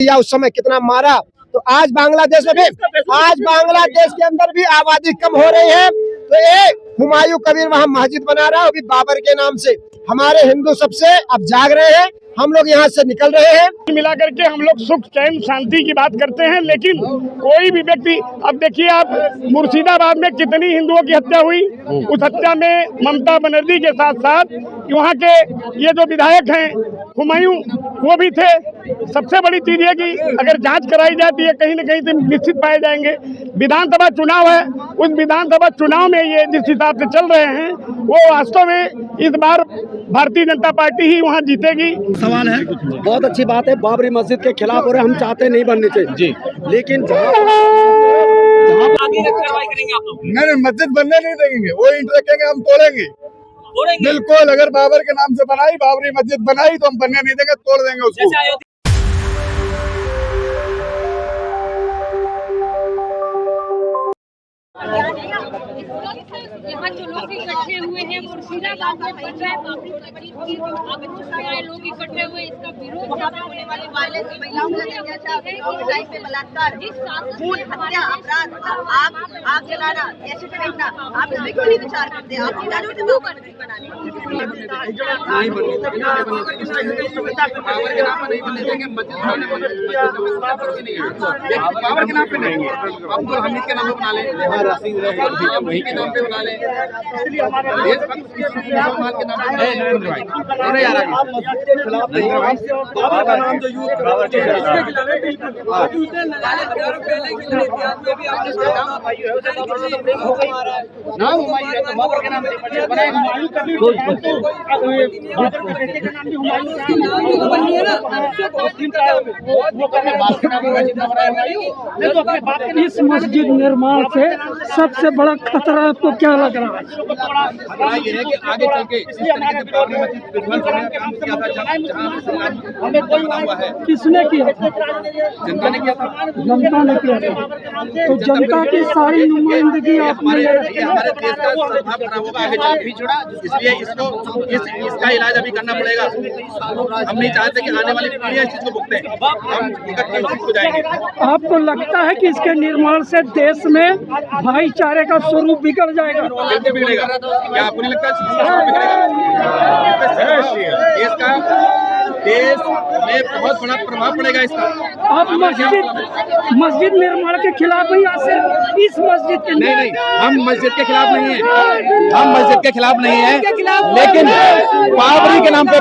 या उस समय कितना मारा। तो आज बांग्लादेश में भी, आज बांग्लादेश के अंदर भी आबादी कम हो रही है। तो ये हुमायूं कबीर वहाँ मस्जिद बना रहा है, अभी बाबर के नाम से। हमारे हिंदू सबसे अब जाग रहे हैं, हम लोग यहाँ से निकल रहे हैं। मिला करके हम लोग सुख चैन शांति की बात करते हैं, लेकिन कोई भी व्यक्ति, अब देखिए आप मुर्शिदाबाद में कितनी हिंदुओं की हत्या हुई। उस हत्या में ममता बनर्जी के साथ साथ वहाँ के ये जो विधायक हैं हुमायूं, वो भी थे। सबसे बड़ी चीज है कि अगर जांच कराई जाती है कहीं न कहीं से निश्चित पाए जाएंगे। विधानसभा चुनाव है, उस विधानसभा चुनाव में ये जिस हिसाब से चल रहे हैं वो वास्तव में इस बार भारतीय जनता पार्टी ही वहाँ जीतेगी। सवाल है, बहुत अच्छी बात है, बाबरी मस्जिद के खिलाफ हो रहे, हम चाहते नहीं बननी चाहिए जी, लेकिन आगे कार्रवाई करेंगे आप लोग? नहीं, मस्जिद बनने नहीं देंगे, वो ईंट रखेंगे, हम तोड़ेंगे बिल्कुल। अगर बाबर के नाम से बनाई, बाबरी मस्जिद बनाई तो हम बनने नहीं देंगे, तोड़ देंगे उसको। यहाँ जो लोग इकट्ठे हुए हैं मुर्शिदाबाद में बन रहा है बाबरी मस्जिद, लोग इकट्ठे हुए इसका विरोध होने वाले वायलेंस, महिलाओं के टाइम पे बलात्कार, खून, हत्या, अपराध, आग जलाना, ऐसे फेंकना, आप इसमें क्यों नहीं विचार करते? आप बाबर के नाम पे नहीं, अब्दुल हमीद के नाम पे बना ले, वही के नाम पे बना ले, इसलिए हमारे मुसलमान के नाम पे नहीं यार। बाबर का नाम जो यूज नाम हुमायूं है, तो बाबर के नाम से बनाए हुमायूं कभी इस मस्जिद निर्माण से सबसे बड़ा खतरा आपको क्या लग रहा है? खतरा ये है कि आगे चल के किसने किया? जनता ने किया था। जनता ने किया था, तो जनता की सारी नुमाइंदगी हमारे देश का स्वभाव खराब होगा आगे चल भी छोड़ा, इसलिए इसको इसका इलाज अभी करना पड़ेगा। हम नहीं चाहते कि आने वाली पीढ़ियां इस चीज को भुगतें, हम इकट्ठे हो जाएंगे। आपको लगता है कि इसके निर्माण से देश में भाईचारे का स्वरूप बिगड़ जाएगा? बिल्कुल बिगड़ेगा। क्या आपको नहीं लगता देश का, देश में बहुत बड़ा प्रभाव पड़ेगा इसका? आप मस्जिद निर्माण के खिलाफ ही, या सिर्फ इस मस्जिद के? नहीं, हम मस्जिद के खिलाफ नहीं है, हम मस्जिद के खिलाफ नहीं है, लेकिन बाबरी के नाम पे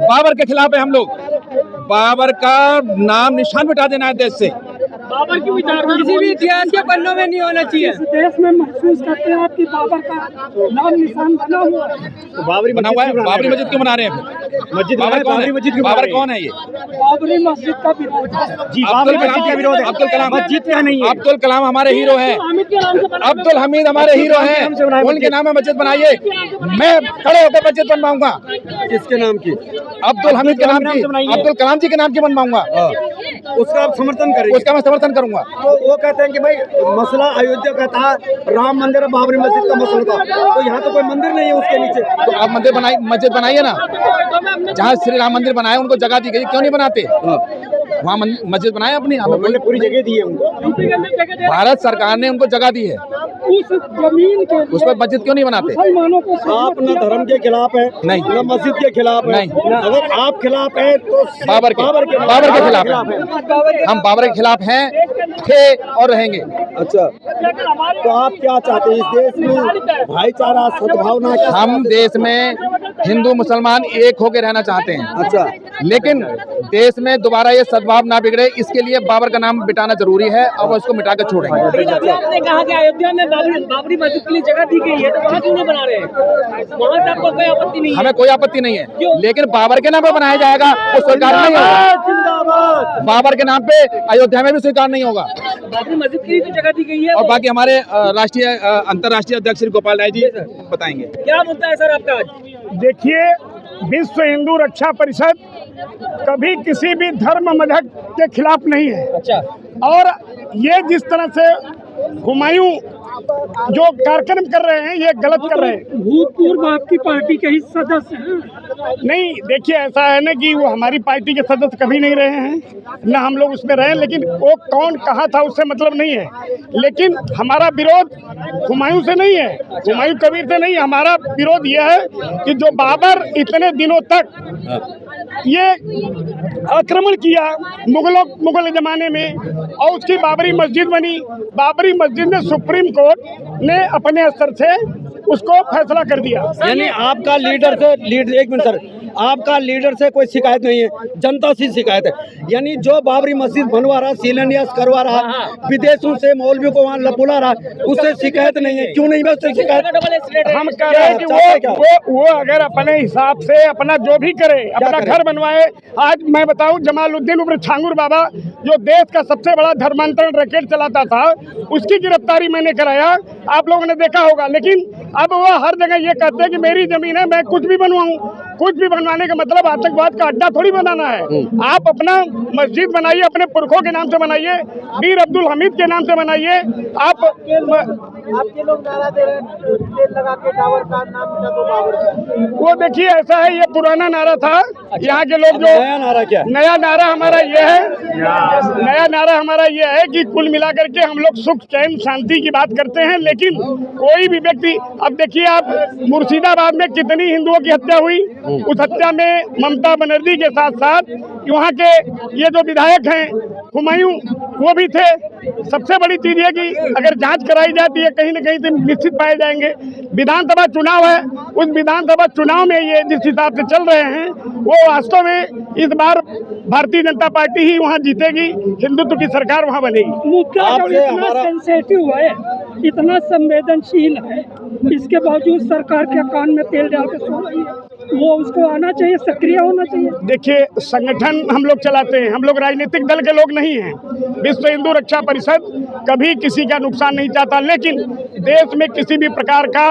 बाबर के खिलाफ है हम लोग। बाबर का नाम निशान मिटा देना है देश से। बाबर की विचार किसी भी इतिहास के पन्नों में नहीं होना चाहिए। देश में महसूस करते हैं आपकी बाबर का नाम निशान बना हुआ है, तो बाबरी बना हुआ है। बाबरी मस्जिद क्यों बना रहे हैं? मस्जिद बाबर कौन है? बाबर कौन है? ये बाबरी मस्जिद का विरोध जी, बाबरी मस्जिद का विरोध है। अब्दुल कलाम मस्जिद का नहीं है। अब्दुल कलाम हमारे हीरो हैं, अब्दुल हमीद हमारे हीरो हैं, उनके नाम में मस्जिद बनाइए। मैं खड़े होकर मस्जिद बनवाऊंगा। किसके नाम की? अब्दुल हमीद के नाम की, अब्दुल कलाम जी के नाम की बनवाऊंगा। उसका आप समर्थन करेंगे? उसका मैं समर्थन करूंगा। तो वो कहते हैं कि भाई मसला अयोध्या का था, राम मंदिर और बाबरी मस्जिद का मसला था, तो यहाँ तो कोई मंदिर नहीं है उसके नीचे। तो आप मस्जिद बनाइए ना, जहाँ श्री राम मंदिर बनाए उनको जगह दी गई, क्यों नहीं बनाते? वहाँ मस्जिद बनाए अपनी, हमें पूरी जगह दी है उनको, भारत सरकार ने उनको जगह दी है, उस जमीन के उस पर मस्जिद क्यों नहीं बनाते? मुसलमानों को आप न धर्म के खिलाफ है, नहीं, न मस्जिद के खिलाफ है, नहीं। अगर आप खिलाफ है तो बाबर के खिलाफ है। हम बाबर के खिलाफ हैं, थे और रहेंगे। अच्छा, तो आप क्या चाहते हैं इस देश में भाईचारा, सद्भावना? हम देश में हिंदू मुसलमान एक होकर रहना चाहते हैं। अच्छा, लेकिन देश में दोबारा ये सद्भाव ना बिगड़े, इसके लिए बाबर का नाम मिटाना जरूरी है और उसको मिटा कर छोड़ेंगे। आपने कहा कि अयोध्या में बाबरी मस्जिद के लिए जगह दी गई है, तो वहाँ क्यों नहीं बना रहे हैं? वहाँ से आपको कोई आपत्ति नहीं है? हमें कोई आपत्ति नहीं है, लेकिन बाबर के नाम पे बनाया जाएगा वो स्वीकार नहीं होगा। बाबर के नाम पे अयोध्या में भी स्वीकार नहीं होगा। बाबरी मस्जिद के लिए तो जगह दी गई है। और बाकी हमारे राष्ट्रीय अंतर्राष्ट्रीय अध्यक्ष श्री गोपाल राय जी बताएंगे। क्या मुद्दा है सर आपका आज? देखिए, विश्व हिंदू रक्षा परिषद कभी किसी भी धर्म मजहब के खिलाफ नहीं है। अच्छा, और ये जिस तरह से हुमायूं जो कार्यक्रम कर रहे हैं ये गलत कर रहे हैं। भूतपूर्व आपकी पार्टी के ही सदस्य हैं। नहीं, देखिए ऐसा है ना कि वो हमारी पार्टी के सदस्य कभी नहीं रहे हैं, ना हम लोग उसमें रहे, लेकिन वो कौन कहाँ था उससे मतलब नहीं है। लेकिन हमारा विरोध हुमायूं से नहीं है, हुमायूं कबीर से नहीं, हमारा विरोध ये है कि जो बाबर इतने दिनों तक ये आक्रमण किया मुगल जमाने में, और उसकी बाबरी मस्जिद बनी। बाबरी मस्जिद में सुप्रीम कोर्ट ने अपने स्तर से उसको फैसला कर दिया। यानी आपका लीडर से एक मिनट सर, आपका लीडर से कोई शिकायत नहीं है, जनता से शिकायत है। यानी जो बाबरी मस्जिद बनवा रहा, शिलान्यास करवा रहा, विदेशों से मौलवियों को वहाँ बुला रहा, उससे शिकायत नहीं है। क्यों नहीं है उससे शिकायत? हम कह रहे हैं कि वो अगर अपने हिसाब से अपना जो भी करे, अपना घर बनवाए। आज मैं बताऊं, जमालुद्दीन उर्फ छांगुर बाबा जो देश का सबसे बड़ा धर्मांतरण रैकेट चलाता था, उसकी गिरफ्तारी मैंने कराया, आप लोगों ने देखा होगा। लेकिन अब वो हर जगह ये कहते हैं कि मेरी जमीन है, मैं कुछ भी बनवाऊं। कुछ भी बनवाने का मतलब आतंकवाद का अड्डा थोड़ी बनाना है। आप अपना मस्जिद बनाइए, अपने पुरखों के नाम से बनाइए, वीर अब्दुल हमीद के नाम से बनाइए। आपके लोग नारा दे रहे हैं, तेल लगा के टावर का नाम मिला तो बाबर। वो देखिए ऐसा है, ये पुराना नारा था। यहाँ के लोग जो नया नारा क्या? नया नारा हमारा ये है, नया नारा हमारा ये है कि कुल मिलाकर के हम लोग सुख चैन शांति की बात करते हैं, लेकिन कोई भी व्यक्ति, अब देखिए आप मुर्शिदाबाद में कितनी हिंदुओं की हत्या हुई, उस हत्या में ममता बनर्जी के साथ साथ वहाँ के ये जो विधायक हैं हुमायूं वो भी थे। सबसे बड़ी चीज है कि अगर जांच कराई जाती है कहीं न कहीं से निश्चित पाए जाएंगे। विधानसभा चुनाव है, उस विधानसभा चुनाव में ये जिस हिसाब से चल रहे हैं, वो वास्तव में इस बार भारतीय जनता पार्टी ही वहाँ जीतेगी, हिंदुत्व की सरकार वहाँ बनेगी। मुद्दा जब इतना सेंसिटिव है, इतना संवेदनशील है, इसके बावजूद सरकार के कान में तेल डाल के सो रही है। वो उसको आना चाहिए, सक्रिय होना चाहिए। देखिए, संगठन हम लोग चलाते हैं, हम लोग राजनीतिक दल के लोग नहीं हैं। विश्व हिंदू रक्षा परिषद कभी किसी का नुकसान नहीं चाहता, लेकिन देश में किसी भी प्रकार का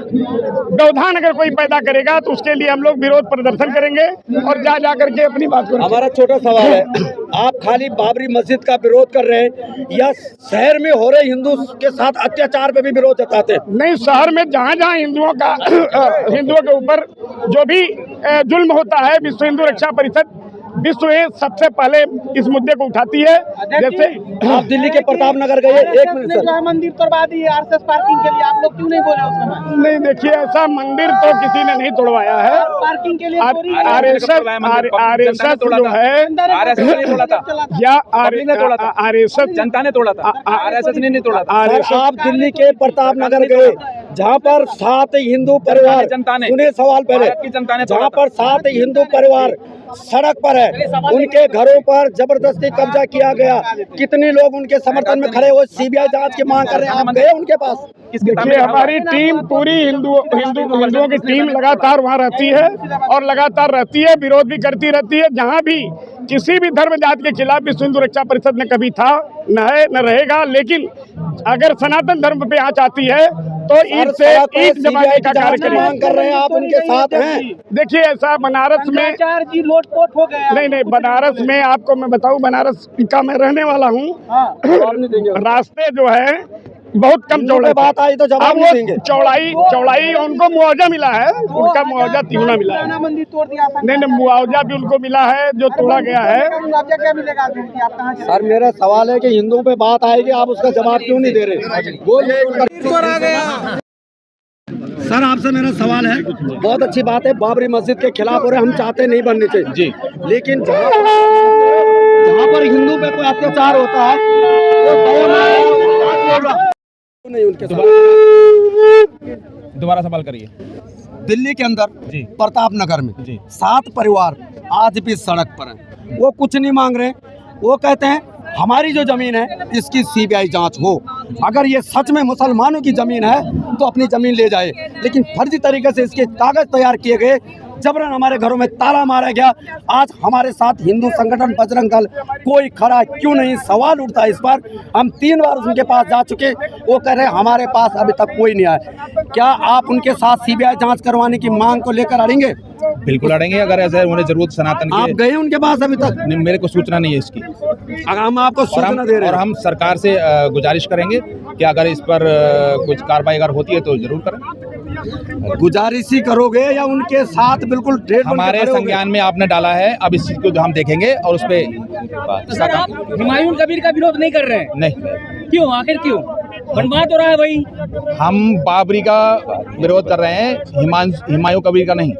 व्यवधान अगर कोई पैदा करेगा तो उसके लिए हम लोग विरोध प्रदर्शन करेंगे और जा करके अपनी बात करेंगे। हमारा छोटा सवाल है, आप खाली बाबरी मस्जिद का विरोध कर रहे हैं या शहर में हो रहे हिंदू के साथ अत्याचार पे भी विरोध जताते हैं? नहीं, शहर में जहाँ हिंदुओं के ऊपर जो भी जुल्म होता है, विश्व हिंदू रक्षा परिषद विश्व में सबसे पहले इस मुद्दे को उठाती है। जैसे आप दिल्ली के प्रताप नगर गए, एक मिनट सर, मंदिर तोड़वा दी आरएसएस पार्किंग के लिए, आप लोग क्यों नहीं बोले उस समय? नहीं, देखिए ऐसा मंदिर तो किसी ने नहीं तोड़वाया है। पार्किंग के लिए आरएसएस जो है या आरएसएस जनता ने तोड़ा था, आरएसएस ने नहीं तोड़ा था। आप दिल्ली के प्रताप नगर गए जहाँ पर 7 हिंदू परिवार, जनता ने, सुने सवाल पहले, भारत की जनता ने जहाँ पर 7 हिंदू परिवार सड़क पर है, उनके घरों पर जबरदस्ती कब्जा किया गया, कितने लोग उनके समर्थन में खड़े हुए सीबीआई जांच की मांग कर रहे हैं, आप गए उनके पास? देखिए, हमारी टीम पूरी हिंदुओं की टीम लगातार वहाँ रहती है और लगातार रहती है, विरोध भी करती रहती है। जहाँ भी किसी भी धर्म जाति के खिलाफ विश्व हिंदू रक्षा परिषद में कभी था, न है, न रहेगा। लेकिन अगर सनातन धर्म पे आँच आती है तो ईद जमाने का कार्य मांग कर रहे हैं, आप उनके साथ हैं? देखिए, ऐसा बनारस में जी लोटपोट हो गया। नहीं, बनारस में आपको मैं बताऊं, बनारस का मैं रहने वाला हूँ। रास्ते जो है बहुत कम चौड़े, बात आई तो जवाब नहीं देंगे। चौड़ाई उनको मुआवजा मिला है, उनका मुआवजा तिगुना मिला है। मंदिर तोड़ दिया, नहीं, मुआवजा भी उनको मिला है जो तोड़ा गया है। मुआवजा क्या मिलेगा? आप कहाँ सर, मेरा सवाल है कि हिंदुओं पे बात आएगी, आप उसका जवाब क्यों नहीं दे रहे? सर, आपसे मेरा सवाल है, बहुत अच्छी बात है, बाबरी मस्जिद के खिलाफ हो रहे, हम चाहते नहीं बननी चाहिए जी, लेकिन जहाँ पर हिंदू पे कोई अत्याचार होता है तो नहीं, उनके दोबारा सवाल करिए। दिल्ली के अंदर प्रताप नगर में 7 परिवार आज भी सड़क पर हैं, वो कुछ नहीं मांग रहे, वो कहते हैं हमारी जो जमीन है इसकी सीबीआई जांच हो, अगर ये सच में मुसलमानों की जमीन है तो अपनी जमीन ले जाए, लेकिन फर्जी तरीके से इसके कागज तैयार किए गए, जबरन हमारे घरों में ताला मारा गया। आज हमारे साथ हिंदू संगठन बजरंग दल कोई खड़ा क्यों नहीं? सवाल उठता है इस पर। हम 3 बार उनके पास जा चुके, वो कह रहे हैं हमारे पास अभी तक कोई नहीं आया। क्या आप उनके साथ सीबीआई जांच करवाने की मांग को लेकर अड़ेंगे? बिल्कुल अड़ेंगे, अगर ऐसा उन्हें जरूरत सनातन की। आप गए उनके पास अभी तक? नहीं, मेरे को सूचना नहीं है इसकी। हम आपको सूचना दे रहे और हैं। हम सरकार से गुजारिश करेंगे कि अगर इस पर कुछ कार्रवाई अगर होती है तो जरूर करें। गुजारिश ही करोगे या उनके साथ बिल्कुल ढेर बन के हमारे खड़े होगे? संज्ञान में आपने डाला है, अब इस चीज को हम देखेंगे और उस पे सर आप हुमायूं कबीर का विरोध नहीं कर रहे हैं, नहीं, क्यों? आखिर क्यों? बनवाद हो रहा है वही। हम बाबरी का विरोध कर रहे हैं, हुमायूं कबीर का नहीं।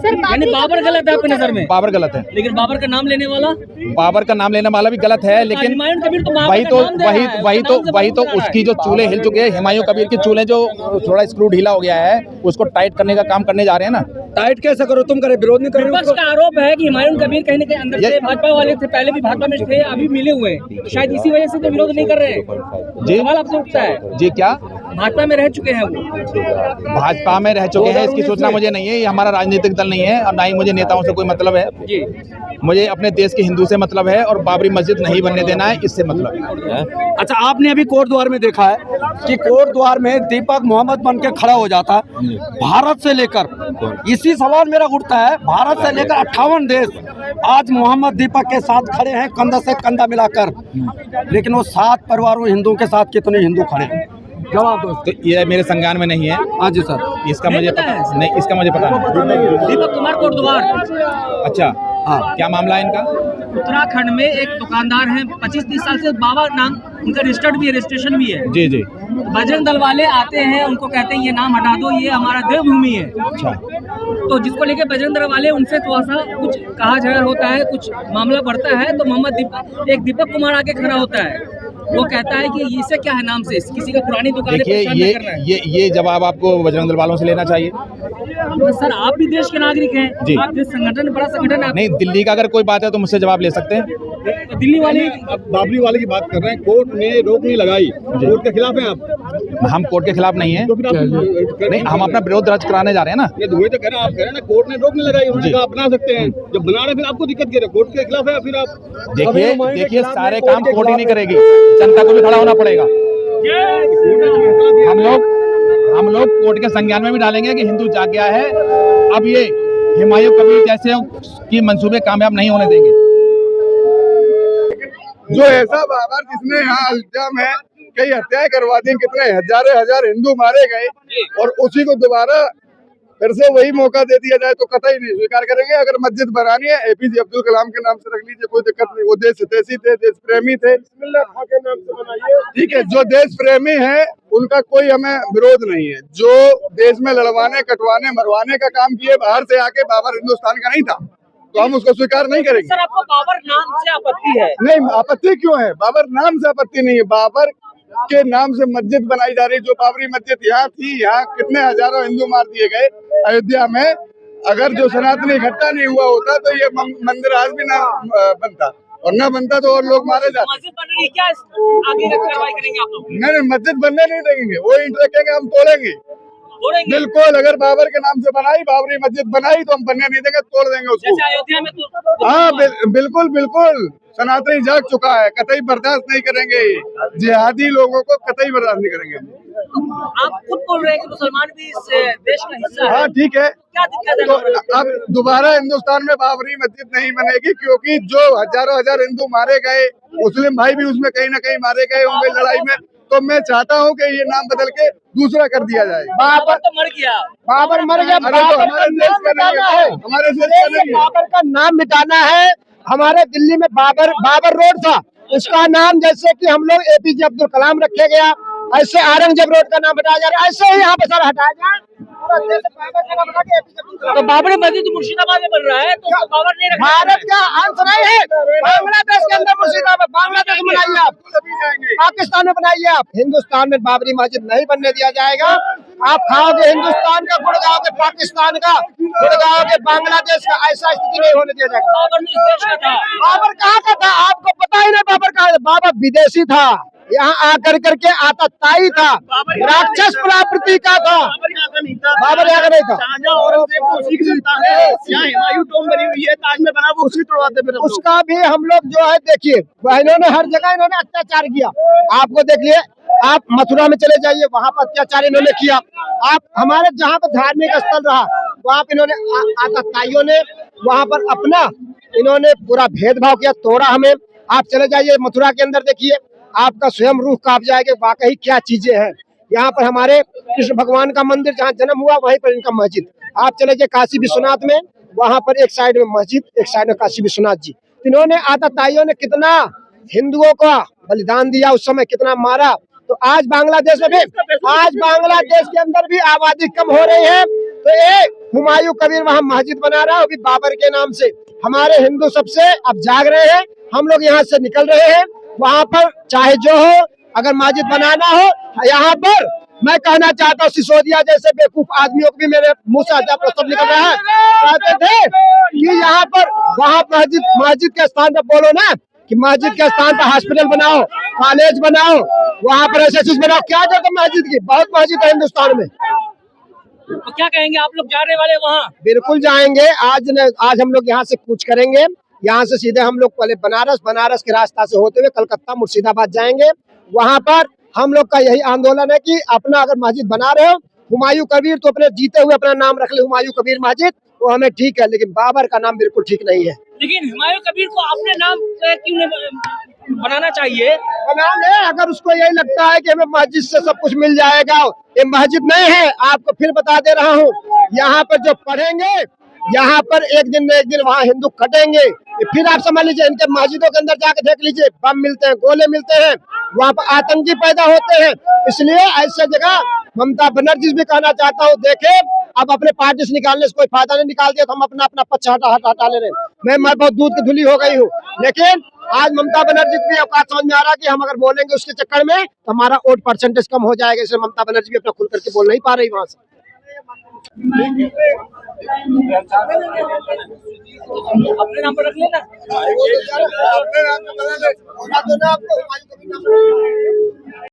यानी बाबर गलत है आपकी नजर में, बाबर गलत है, लेकिन बाबर का नाम लेने वाला बाबर का नाम लेने वाला भी गलत है, लेकिन हुमायूं कबीर तो बाबर वही का तो नाम दे रहा है, वही तो उसकी जो चूल्हे हिल चुके हैं, हुमायूं कबीर के चूल्हे जो थोड़ा स्क्रू ढीला हो गया है, उसको टाइट करने का काम करने जा रहे हैं ना। टाइट कैसे करो? तुम करे विरोध नहीं कर रहे हो विपक्ष उसको? का आरोप है कि हुमायूं कबीर कहीं न कहीं अंदर से भाजपा वाले थे, पहले भी भाजपा में थे, अभी मिले हुए हैं, तो शायद इसी वजह से तो विरोध नहीं कर रहे हैं। जी सवाल आपसे उठता है, जी क्या भाजपा में रह चुके हैं वो, भाजपा में रह चुके हैं इसकी सूचना मुझे नहीं है, ये हमारा राजनीतिक दल नहीं है और ना ही मुझे नेताओं से कोई मतलब है। जी मुझे अपने देश के हिंदू से मतलब है और बाबरी मस्जिद नहीं बनने देना है, इससे मतलब है। अच्छा, आपने अभी कोट द्वार में देखा है कि कोट द्वार में दीपक मोहम्मद बन के खड़ा हो जाता है। भारत से लेकर, इसी सवाल मेरा उठता है, भारत से लेकर 58 देश आज मोहम्मद दीपक के साथ खड़े हैं, कंधा से कंधा मिलाकर, लेकिन वो 7 परिवारों हिंदुओं के साथ कितने हिंदू खड़े हैं? जवाब दो। तो ये मेरे संज्ञान में नहीं है। हाँ जी सर, इसका नहीं मुझे पता है? नहीं, इसका मुझे पता नहीं। दीपक कुमार कोटद्वार अच्छा, हाँ। क्या मामला है इनका? उत्तराखंड में एक दुकानदार हैं, 25-30 साल से, बाबा नाम उनका रजिस्टर्ड भी है, रजिस्ट्रेशन भी है। जी जी, बजरंग दल वाले आते हैं, उनको कहते हैं ये नाम हटा दो, ये हमारा देवभूमि है। अच्छा, तो जिसको लेके बजरंग दल वाले उनसे थोड़ा सा कुछ कहा झगड़ा होता है, कुछ मामला बढ़ता है, तो दीपक कुमार आके खड़ा होता है, वो कहता है कि इसे क्या है नाम से, किसी का पुरानी दुकान देखिए ये जवाब आपको बजरंग दल वालों से लेना चाहिए। सर आप भी देश के नागरिक हैं, जी। आप जिस संगठन, बड़ा संगठन है, नहीं, दिल्ली का अगर कोई बात है तो मुझसे जवाब ले सकते हैं। तो दिल्ली वाले अब बाबरी वाले की बात कर रहे हैं, कोर्ट ने रोक नहीं लगाई, कोर्ट के खिलाफ हैं आप? हम कोर्ट के खिलाफ नहीं है, तो फिर आप नहीं, हम अपना विरोध दर्ज कराने जा रहे हैं ना। ये वही तो कह रहे हैं, आप कह रहे हैं ना कोर्ट ने रोक नहीं लगाई, उन्होंने जी। कहा अपना सकते हैं, जब बना रहे फिर आपको दिक्कत क्या है? कोर्ट के खिलाफ है, फिर आप देखिए सारे काम कोर्ट ही नहीं करेगी, जनता को भी खड़ा होना पड़ेगा। हम लोग कोर्ट के संज्ञान में भी डालेंगे कि हिंदू जाग गया है, अब ये हुमायूं कबीर जैसे की मंसूबे कामयाब नहीं होने देंगे। जो ऐसा बाबर जिसने यहाँ इल्जाम है कई हत्याएं करवा दी, कितने हजार हिंदू मारे गए, और उसी को दोबारा फिर से वही मौका दे दिया जाए तो कतई नहीं स्वीकार करेंगे। अगर मस्जिद बनानी है APJ अब्दुल कलाम के नाम से रख लीजिए, कोई दिक्कत नहीं, वो देश हितैषी थे, देश प्रेमी थे, के नाम से बनाइए, ठीक है। जो देश प्रेमी है उनका कोई हमें विरोध नहीं है, जो देश में लड़वाने, कटवाने, मरवाने का काम किए बाहर से आके, बाबर हिंदुस्तान का नहीं था, तो हम उसको स्वीकार नहीं करेंगे। सर आपको बाबर नाम से आपत्ति है? नहीं, आपत्ति क्यों है? बाबर नाम से आपत्ति नहीं है, बाबर के नाम से मस्जिद बनाई जा रही। जो बाबरी मस्जिद यहाँ थी, यहाँ कितने हजारों हिंदू मार दिए गए अयोध्या में। अगर जो सनातनी इकट्ठा नहीं हुआ होता तो ये मंदिर आज भी ना बनता, और ना बनता तो और लोग मारे जाते। मस्जिद बन रही है, क्या आगे कार्रवाई करेंगे आप लोग? नहीं, मस्जिद बनने नहीं देंगे, वो ईंट रखेंगे, हम तोड़ेंगे बिल्कुल। अगर बाबर के नाम से बनाई, बाबरी मस्जिद बनाई तो हम बनने नहीं देंगे, तोड़ देंगे उसको। जैसे अयोध्या में तो हाँ बिल्कुल बिल्कुल, सनातनी जाग चुका है, कतई बर्दाश्त नहीं करेंगे, जिहादी लोगों को कतई बर्दाश्त नहीं करेंगे। आप खुद बोल रहे हैं कि मुसलमान भी इस देश का हिस्सा है। हाँ ठीक है, क्या दिक्कत है? तो अब दोबारा हिंदुस्तान में बाबरी मस्जिद नहीं बनेगी, क्योंकि जो हजारों हजार हिंदू मारे गए, मुस्लिम भाई भी उसमें कहीं ना कहीं मारे गए होंगे लड़ाई में। तो मैं चाहता हूं कि ये नाम बदल के दूसरा कर दिया जाए। बाबर तो मर गया, बाबर मर गया, अरे तो हमारे देश का नहीं है, हमारे देश का नहीं है। बाबर का नाम मिटाना है। हमारे दिल्ली में बाबर रोड था, उसका नाम जैसे कि हम लोग APJ अब्दुल कलाम रखे गया, ऐसे औरंगजेब रोड का नाम हटाया जा रहा है, ऐसे ही यहाँ पे सर हटाया जाए। तो बाबरी मस्जिद मुर्शिदाबाद में बन रहा है, तो बाबर नहीं रखा। भारत का अंश नहीं है, बांग्लादेश के अंदर मुर्शिदाबाद, बांग्लादेश में बनाइए आप, पाकिस्तान में बनाइए आप। हिंदुस्तान में बाबरी मस्जिद नहीं बनने दिया जाएगा। आप खाओगे हिंदुस्तान का, गुड़ गाओगे पाकिस्तान का, गुड़ गाओगे बांग्लादेश का, ऐसा स्थिति नहीं होने दिया जाएगा। बाबर ने इस देश का था। बाबर कहाँ का था आपको पता ही नहीं। बाबर कहाँ? बाबर विदेशी था, यहाँ आकर करके आतताई था, राक्षस प्रवृत्ति का था। बाबर यहाँ का नहीं था। उसका भी हम लोग जो है देखिए, इन्होंने हर जगह इन्होंने अत्याचार किया। आपको देख लिए, आप मथुरा में चले जाइए, वहाँ पर अत्याचार इन्होंने किया। आप हमारे जहाँ पर धार्मिक स्थल रहा, वहाँ पे इन्होंने आतताइयों ने वहाँ पर अपना इन्होंने पूरा भेदभाव किया, तोड़ा हमें। आप चले जाइए मथुरा के अंदर, देखिए आपका स्वयं रूह कांप जाएगा, वाकई क्या चीजें हैं। यहाँ पर हमारे कृष्ण भगवान का मंदिर जहाँ जन्म हुआ वहीं पर इनका मस्जिद। आप चले जाइए काशी विश्वनाथ में, वहां पर एक साइड में मस्जिद, एक साइड में काशी विश्वनाथ जी। इन्होंने आतताइयों ने कितना हिंदुओं का बलिदान दिया, उस समय कितना मारा। तो आज बांग्लादेश में भी, आज बांग्लादेश के अंदर भी आबादी कम हो रही है, तो ये हुमायूं कबीर वहां मस्जिद बना रहा है, वो भी बाबर के नाम से। हमारे हिंदू सबसे अब जाग रहे हैं, हम लोग यहाँ से निकल रहे हैं। वहां पर चाहे जो हो, अगर मस्जिद बनाना हो, यहाँ पर मैं कहना चाहता हूँ सिसोदिया जैसे बेवकूफ आदमियों को भी मेरे मुंह से अजब प्रस्ताव निकल रहा है, कहते थे कि यहाँ पर वहाँ मस्जिद के स्थान पर बोलो ना कि मस्जिद के स्थान पर हॉस्पिटल बनाओ, कॉलेज बनाओ, वहाँ पर ऐसे चीज बनाओ। क्या जरूरत है मस्जिद की? बहुत मस्जिद है हिंदुस्तान में। तो क्या कहेंगे आप लोग जाने वाले वहाँ? बिल्कुल जाएंगे। आज हम लोग यहाँ से कूच करेंगे, यहाँ से सीधे हम लोग पहले बनारस के रास्ता से होते हुए कलकत्ता मुर्शिदाबाद जाएंगे। वहाँ पर हम लोग का यही आंदोलन है कि अपना अगर मस्जिद बना रहे हो, हुमायूं कबीर तो अपने जीते हुए अपना नाम रख ले, हुमायूं कबीर मस्जिद, वो हमें ठीक है, लेकिन बाबर का नाम बिल्कुल ठीक नहीं है। लेकिन हुमायूं कबीर को अपने नाम क्यों नहीं बनाना चाहिए? बना ले, अगर उसको यही लगता है कि हमें मस्जिद से सब कुछ मिल जाएगा। ये मस्जिद नहीं है, आपको फिर बता दे रहा हूँ। यहाँ पर जो पढ़ेंगे, यहाँ पर एक दिन न एक दिन वहाँ हिंदू खटेंगे। फिर आप समझ लीजिए, इनके मस्जिदों के अंदर जाकर देख लीजिए, बम मिलते हैं, गोले मिलते हैं, वहाँ पर आतंकी पैदा होते हैं। इसलिए ऐसे जगह ममता बनर्जी भी कहना चाहता हूँ, देखे अब अपने पार्टी से निकालने से कोई फायदा नहीं, निकाल दिया तो हम अपना पक्ष हटा ले रहे। मैं बहुत दूध की धुली हो गई हूँ, लेकिन आज ममता बनर्जी को भी औकात समझ में आ रहा कि हम अगर बोलेंगे उसके चक्कर में तो हमारा वोट परसेंटेज कम हो जाएगा। इसलिए ममता बनर्जी भी अपना खुल करके बोल नहीं पा रही वहां से। अपने नाम पर रख लेना। अपने नाम पे बना ले।